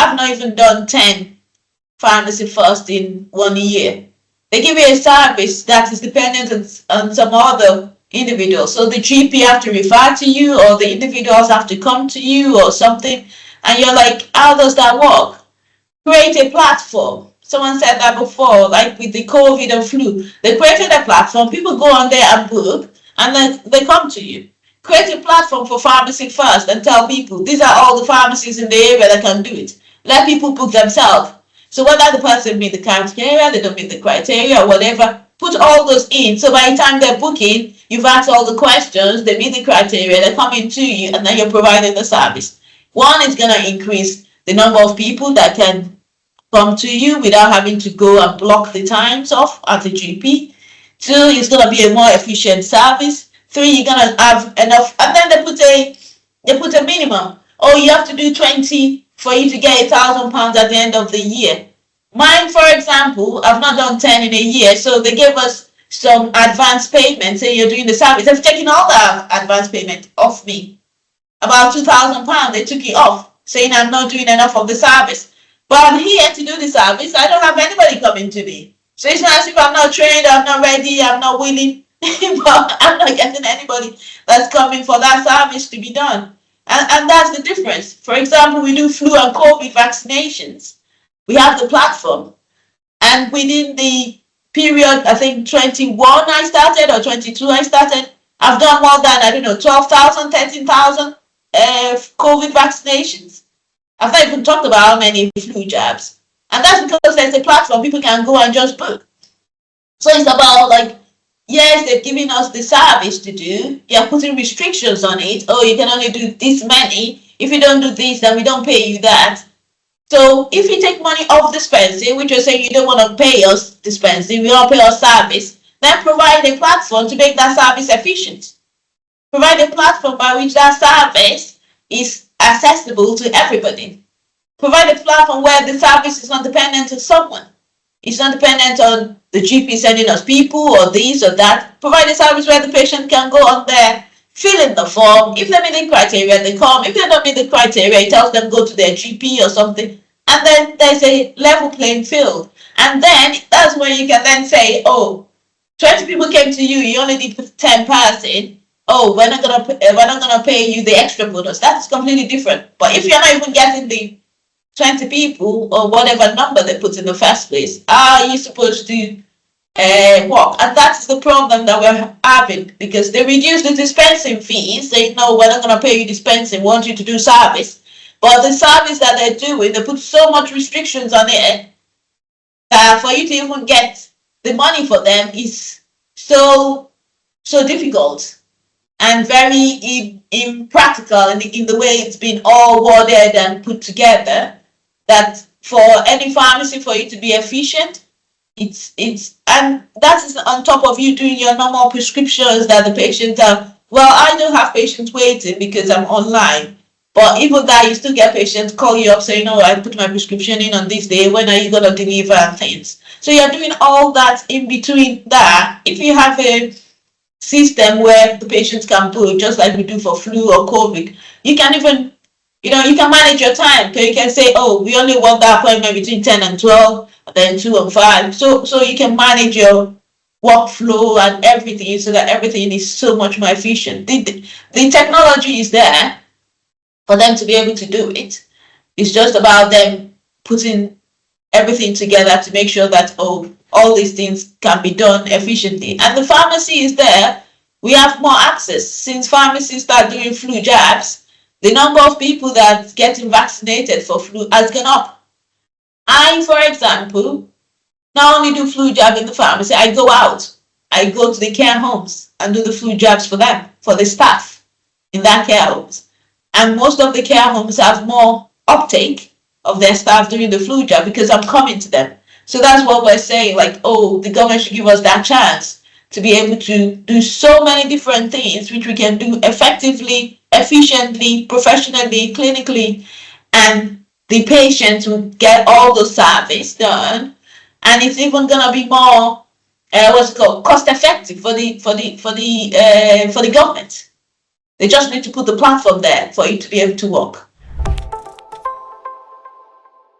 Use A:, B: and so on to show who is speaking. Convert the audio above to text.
A: I've not even done 10 pharmacy first in 1 year. They give you a service that is dependent on some other individual. So the GP have to refer to you, or the individuals have to come to you or something. And you're like, how does that work? Create a platform. Someone said that before, like with the COVID and flu. They created a platform. People go on there and book, and then they come to you. Create a platform for pharmacy first and tell people, these are all the pharmacies in the area that can do it. Let people book themselves. So whether the person meet the criteria, they don't meet the criteria, or whatever, put all those in. So by the time they're booking, you've asked all the questions, they meet the criteria, they're coming to you, and then you're providing the service. One is going to increase the number of people that can come to you without having to go and block the times off at the GP. Two, it's going to be a more efficient service. Three, you're going to have enough. And then they put a minimum. Oh, you have to do 20 for you to get £1,000 at the end of the year. Mine, for example, I've not done 10 in a year, so they gave us some advance payment, saying you're doing the service. They've taken all the advance payment off me. About £2,000, they took it off, saying I'm not doing enough of the service. But I'm here to do the service. I don't have anybody coming to me. So it's not as if I'm not trained, I'm not ready, I'm not willing, but I'm not getting anybody that's coming for that service to be done. And that's the difference. For example, we do flu and COVID vaccinations. We have the platform. And within the period, I think 21 I started, or 22 I started, I've done more than, I don't know, 12,000, 13,000 COVID vaccinations. I've not even talked about how many flu jabs. And that's because there's a platform people can go and just book. So it's about like, yes, they're giving us the service to do. You're putting restrictions on it. Oh, you can only do this many. If you don't do this, then we don't pay you that. So if you take money off dispensing, which you're saying you don't want to pay us dispensing, we don't pay us service, then provide a platform to make that service efficient. Provide a platform by which that service is accessible to everybody. Provide a platform where the service is not dependent on someone. It's not dependent on the GP sending us people or this or that. Provide a service where the patient can go on there, fill in the form. If they meet the criteria, they come. If they don't meet the criteria, it tells them go to their GP or something. And then there's a level playing field. And then that's when you can then say, oh, 20 people came to you, you only did 10 passing. Oh, we're not gonna pay you the extra bonus. That's completely different. But if you're not even getting the 20 people or whatever number they put in the first place, how are you supposed to work? And that's the problem that we're having, because they reduce the dispensing fees. They know we're not going to pay you dispensing, we want you to do service. But the service that they're doing, they put so much restrictions on it for you to even get the money for them is so difficult and very impractical in the way it's been all worded and put together, that for any pharmacy, for you to be efficient, and that is on top of you doing your normal prescriptions that the patients have. Well, I don't have patients waiting because I'm online, but even that, you still get patients call you up saying, oh, I put my prescription in on this day, when are you going to deliver and things. So you're doing all that in between that. If you have a system where the patients can book, just like we do for flu or COVID, you can even, you can manage your time. So you can say, oh, we only want that appointment between 10 and 12, and then 2 and 5. So you can manage your workflow and everything so that everything is so much more efficient. The technology is there for them to be able to do it. It's just about them putting everything together to make sure that, oh, all these things can be done efficiently. And the pharmacy is there. We have more access. Since pharmacies start doing flu jabs, the number of people that's getting vaccinated for flu has gone up. I, for example, not only do flu jab in the pharmacy, I go out. I go to the care homes and do the flu jabs for them, for the staff in that care homes. And most of the care homes have more uptake of their staff doing the flu jab because I'm coming to them. So that's what we're saying, like, oh, the government should give us that chance to be able to do so many different things which we can do effectively, efficiently, professionally, clinically, and the patients will get all the service done, and it's even gonna be more cost effective for the government. They just need to put the platform there for you to be able to work.